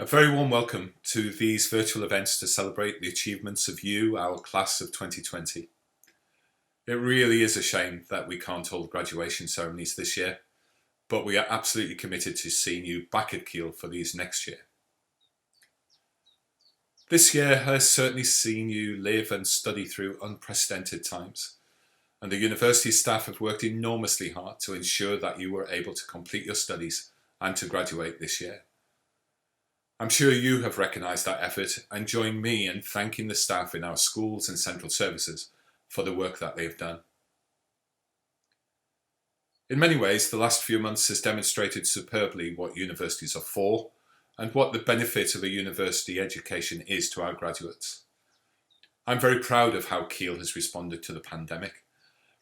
A very warm welcome to these virtual events to celebrate the achievements of you, our class of 2020. It really is a shame that we can't hold graduation ceremonies this year, but we are absolutely committed to seeing you back at Keele for these next year. This year has certainly seen you live and study through unprecedented times, and the university staff have worked enormously hard to ensure that you were able to complete your studies and to graduate this year. I'm sure you have recognised that effort and join me in thanking the staff in our schools and central services for the work that they have done. In many ways, the last few months has demonstrated superbly what universities are for and what the benefit of a university education is to our graduates. I'm very proud of how Keele has responded to the pandemic,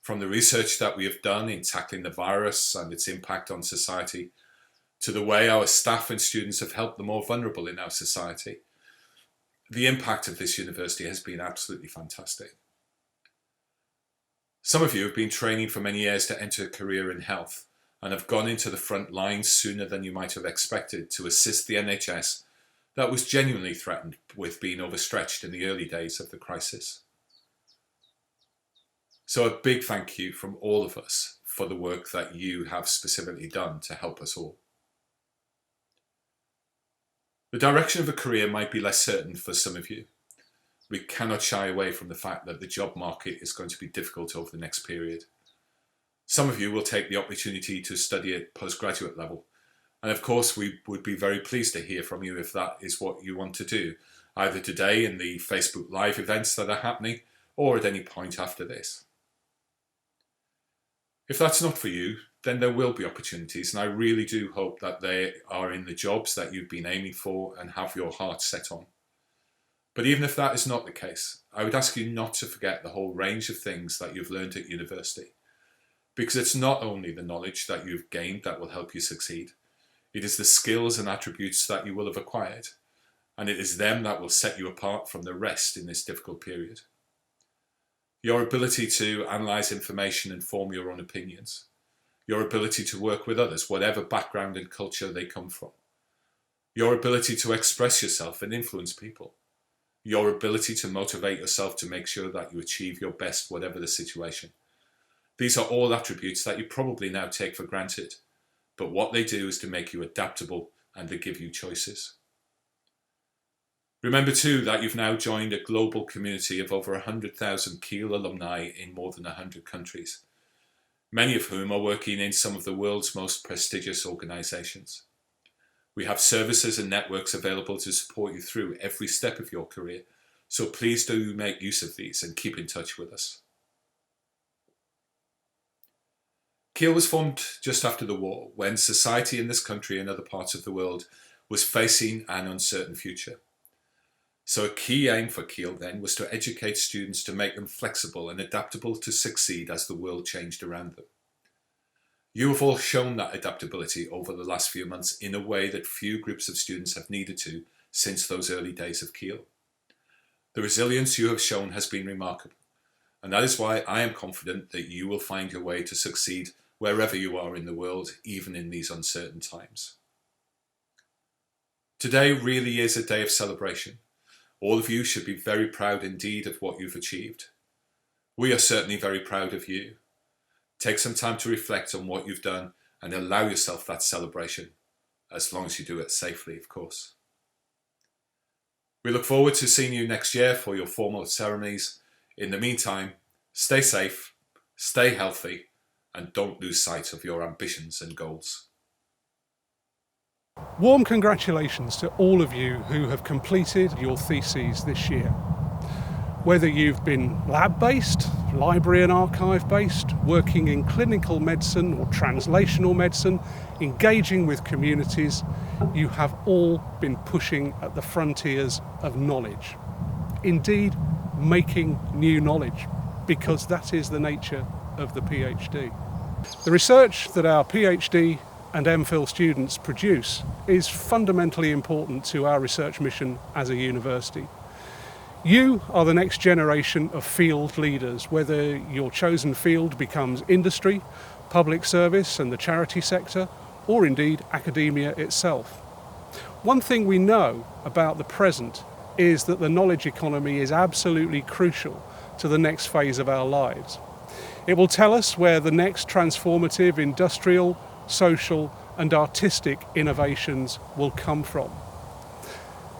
from the research that we have done in tackling the virus and its impact on society, to the way our staff and students have helped the more vulnerable in our society. The impact of this university has been absolutely fantastic. Some of you have been training for many years to enter a career in health and have gone into the front lines sooner than you might have expected to assist the NHS that was genuinely threatened with being overstretched in the early days of the crisis. So a big thank you from all of us for the work that you have specifically done to help us all. The direction of a career might be less certain for some of you. We cannot shy away from the fact that the job market is going to be difficult over the next period. Some of you will take the opportunity to study at postgraduate level. And of course, we would be very pleased to hear from you if that is what you want to do, either today in the Facebook Live events that are happening or at any point after this. If that's not for you, then there will be opportunities, and I really do hope that they are in the jobs that you've been aiming for and have your heart set on. But even if that is not the case, I would ask you not to forget the whole range of things that you've learned at university, because it's not only the knowledge that you've gained that will help you succeed, it is the skills and attributes that you will have acquired, and it is them that will set you apart from the rest in this difficult period. Your ability to analyse information and form your own opinions, your ability to work with others, whatever background and culture they come from, your ability to express yourself and influence people, your ability to motivate yourself to make sure that you achieve your best whatever the situation. These are all attributes that you probably now take for granted, but what they do is to make you adaptable and to give you choices. Remember too that you've now joined a global community of over 100,000 Keele alumni in more than 100 countries, many of whom are working in some of the world's most prestigious organisations. We have services and networks available to support you through every step of your career, so please do make use of these and keep in touch with us. Keele was formed just after the war, when society in this country and other parts of the world was facing an uncertain future. So a key aim for Keele then was to educate students to make them flexible and adaptable to succeed as the world changed around them. You have all shown that adaptability over the last few months in a way that few groups of students have needed to since those early days of Keele. The resilience you have shown has been remarkable, and that is why I am confident that you will find your way to succeed wherever you are in the world, even in these uncertain times. Today really is a day of celebration. All of you should be very proud indeed of what you've achieved. We are certainly very proud of you. Take some time to reflect on what you've done and allow yourself that celebration, as long as you do it safely, of course. We look forward to seeing you next year for your formal ceremonies. In the meantime, stay safe, stay healthy, and don't lose sight of your ambitions and goals. Warm congratulations to all of you who have completed your theses this year. Whether you've been lab-based, library and archive-based, working in clinical medicine or translational medicine, engaging with communities, you have all been pushing at the frontiers of knowledge. Indeed, making new knowledge, because that is the nature of the PhD. The research that our PhD and MPhil students produce is fundamentally important to our research mission as a university. You are the next generation of field leaders, whether your chosen field becomes industry, public service and the charity sector, or indeed academia itself. One thing we know about the present is that the knowledge economy is absolutely crucial to the next phase of our lives. It will tell us where the next transformative industrial, social and artistic innovations will come from.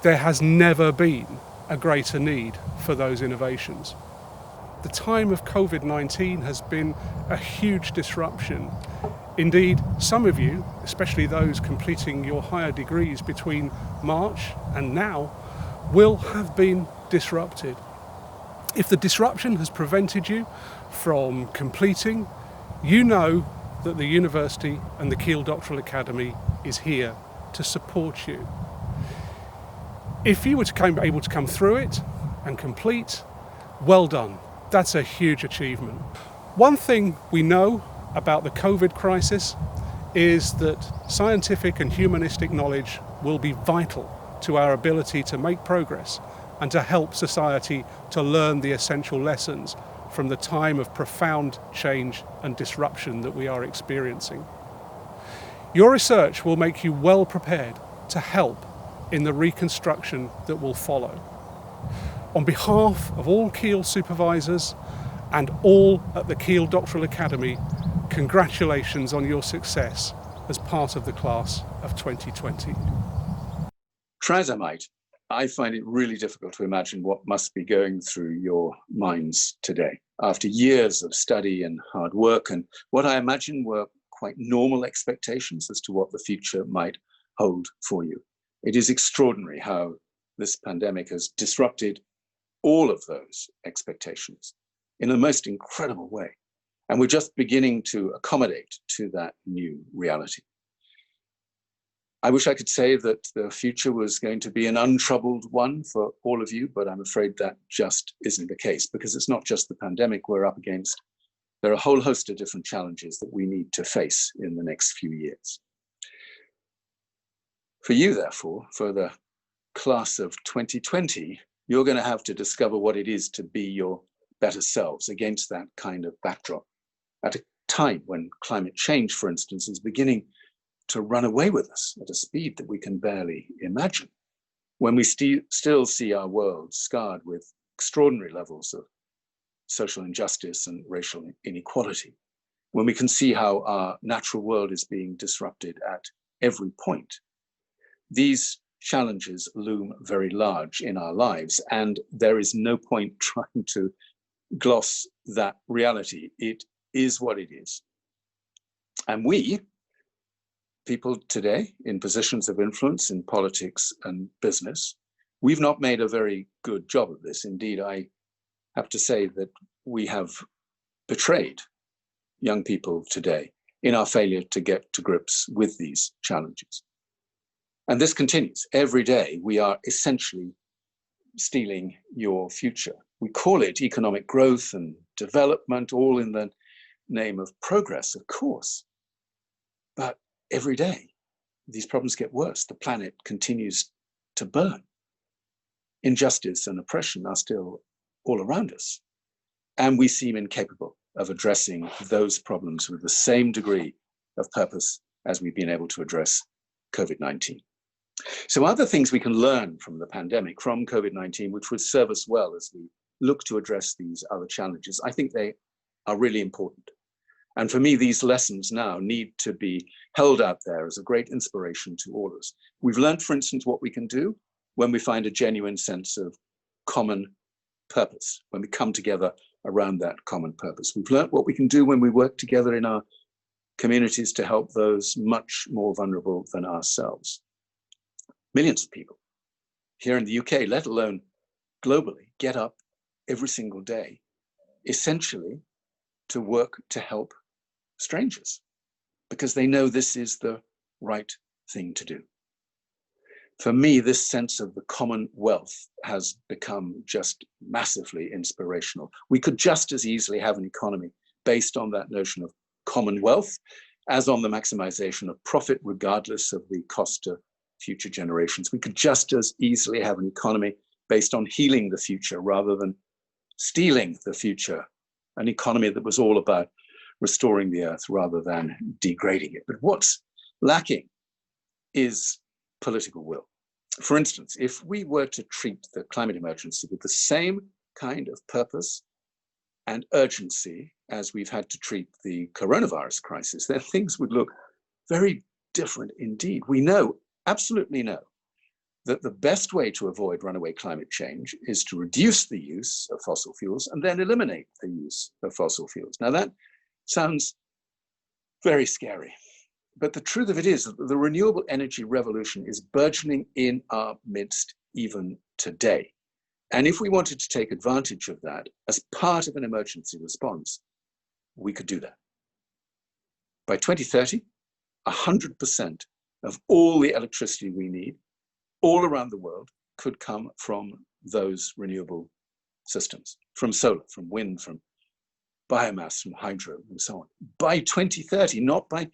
There has never been a greater need for those innovations. The time of COVID-19 has been a huge disruption. Indeed, some of you, especially those completing your higher degrees between March and now, will have been disrupted. If the disruption has prevented you from completing, you know that the university and the Keele Doctoral Academy is here to support you. If you were able to come through it and complete, well done. That's a huge achievement. One thing we know about the COVID crisis is that scientific and humanistic knowledge will be vital to our ability to make progress and to help society to learn the essential lessons from the time of profound change and disruption that we are experiencing. Your research will make you well prepared to help in the reconstruction that will follow. On behalf of all Keele supervisors and all at the Keele Doctoral Academy, congratulations on your success as part of the class of 2020. Try as I might, I find it really difficult to imagine what must be going through your minds today after years of study and hard work and what I imagine were quite normal expectations as to what the future might hold for you. It is extraordinary how this pandemic has disrupted all of those expectations in a most incredible way. And we're just beginning to accommodate to that new reality. I wish I could say that the future was going to be an untroubled one for all of you, but I'm afraid that just isn't the case, because it's not just the pandemic we're up against. There are a whole host of different challenges that we need to face in the next few years. For you, therefore, for the class of 2020, you're going to have to discover what it is to be your better selves against that kind of backdrop. At a time when climate change, for instance, is beginning to run away with us at a speed that we can barely imagine, when we still see our world scarred with extraordinary levels of social injustice and racial inequality, when we can see how our natural world is being disrupted at every point. These challenges loom very large in our lives, and there is no point trying to gloss that reality. It is what it is. And we, people today in positions of influence in politics and business, we've not made a very good job of this. Indeed, I have to say that we have betrayed young people today in our failure to get to grips with these challenges. And this continues. Every day, we are essentially stealing your future. We call it economic growth and development, all in the name of progress, of course. But every day, these problems get worse. The planet continues to burn. Injustice and oppression are still all around us. And we seem incapable of addressing those problems with the same degree of purpose as we've been able to address COVID-19. So other things we can learn from the pandemic, from COVID-19, which would serve us well as we look to address these other challenges, I think they are really important. And for me, these lessons now need to be held out there as a great inspiration to all of us. We've learned, for instance, what we can do when we find a genuine sense of common purpose, when we come together around that common purpose. We've learned what we can do when we work together in our communities to help those much more vulnerable than ourselves. Millions of people here in the UK, let alone globally, get up every single day, essentially to work to help strangers, because they know this is the right thing to do. For me, this sense of the commonwealth has become just massively inspirational. We could just as easily have an economy based on that notion of commonwealth as on the maximization of profit, regardless of the cost to future generations. We could just as easily have an economy based on healing the future rather than stealing the future, an economy that was all about restoring the earth rather than degrading it. But what's lacking is political will. For instance, if we were to treat the climate emergency with the same kind of purpose and urgency as we've had to treat the coronavirus crisis, then things would look very different indeed. We know, absolutely know, that the best way to avoid runaway climate change is to reduce the use of fossil fuels and then eliminate the use of fossil fuels. Now that sounds very scary, but the truth of it is that the renewable energy revolution is burgeoning in our midst even today. And if we wanted to take advantage of that as part of an emergency response, we could do that. By 2030, 100% of all the electricity we need all around the world could come from those renewable systems, from solar, from wind, from biomass, from hydro, and so on. By 2030, not by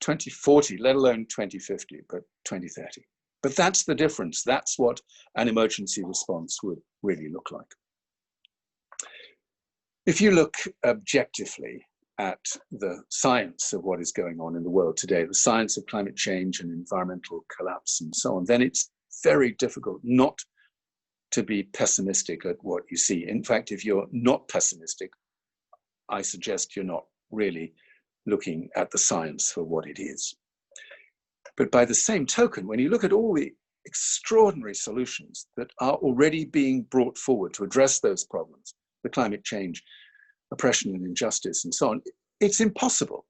2040, let alone 2050, but 2030. But that's the difference. That's what an emergency response would really look like. If you look objectively at the science of what is going on in the world today, the science of climate change and environmental collapse and so on, then it's very difficult not to be pessimistic at what you see. In fact, if you're not pessimistic, I suggest you're not really looking at the science for what it is. But by the same token, when you look at all the extraordinary solutions that are already being brought forward to address those problems, the climate change, oppression and injustice and so on, it's impossible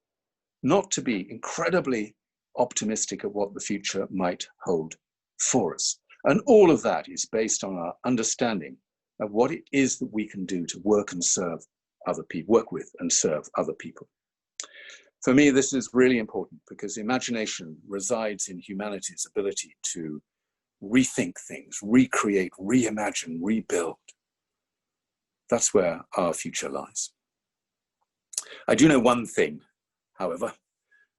not to be incredibly optimistic at what the future might hold for us. And all of that is based on our understanding of what it is that we can do to work and serve other people, work with and serve other people. For me, this is really important because imagination resides in humanity's ability to rethink things, recreate, reimagine, rebuild. That's where our future lies. I do know one thing, however,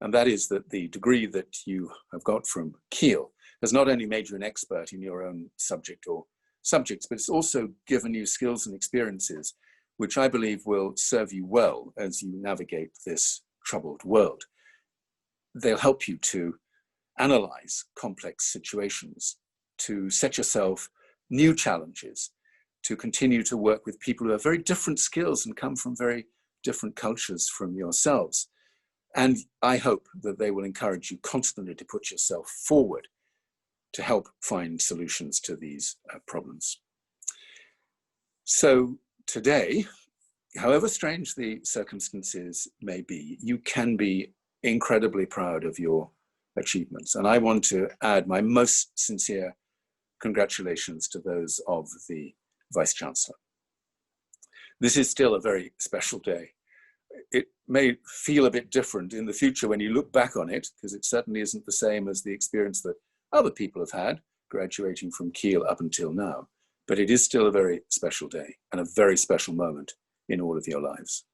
and that is that the degree that you have got from Keele has not only made you an expert in your own subject or subjects, but it's also given you skills and experiences which I believe will serve you well as you navigate this troubled world. They'll help you to analyze complex situations, to set yourself new challenges, to continue to work with people who have very different skills and come from very different cultures from yourselves. And I hope that they will encourage you constantly to put yourself forward to help find solutions to these problems. So today, however strange the circumstances may be, you can be incredibly proud of your achievements. And I want to add my most sincere congratulations to those of the Vice-Chancellor. This is still a very special day. It may feel a bit different in the future when you look back on it, because it certainly isn't the same as the experience that other people have had graduating from Keele up until now. But it is still a very special day and a very special moment in all of your lives.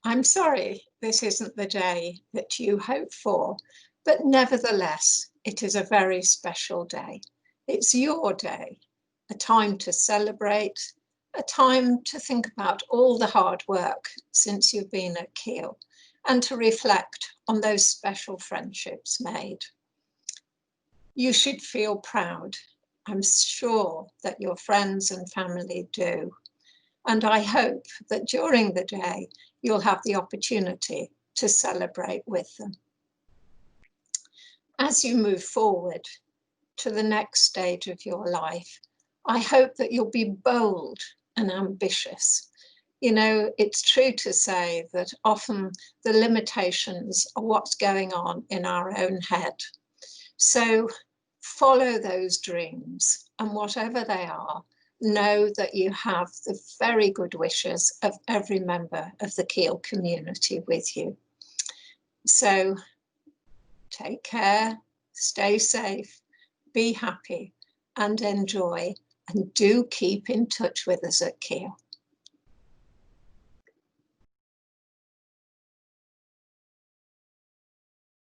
I'm sorry this isn't the day that you hoped for, but nevertheless, it is a very special day. It's your day, a time to celebrate, a time to think about all the hard work since you've been at Keele and to reflect on those special friendships made. You should feel proud. I'm sure that your friends and family do. And I hope that during the day, you'll have the opportunity to celebrate with them. As you move forward to the next stage of your life, I hope that you'll be bold and ambitious. You know, it's true to say that often the limitations are what's going on in our own head. So follow those dreams, and whatever they are, know that you have the very good wishes of every member of the Keele community with you. So take care, stay safe, be happy and enjoy, and do keep in touch with us at Keele.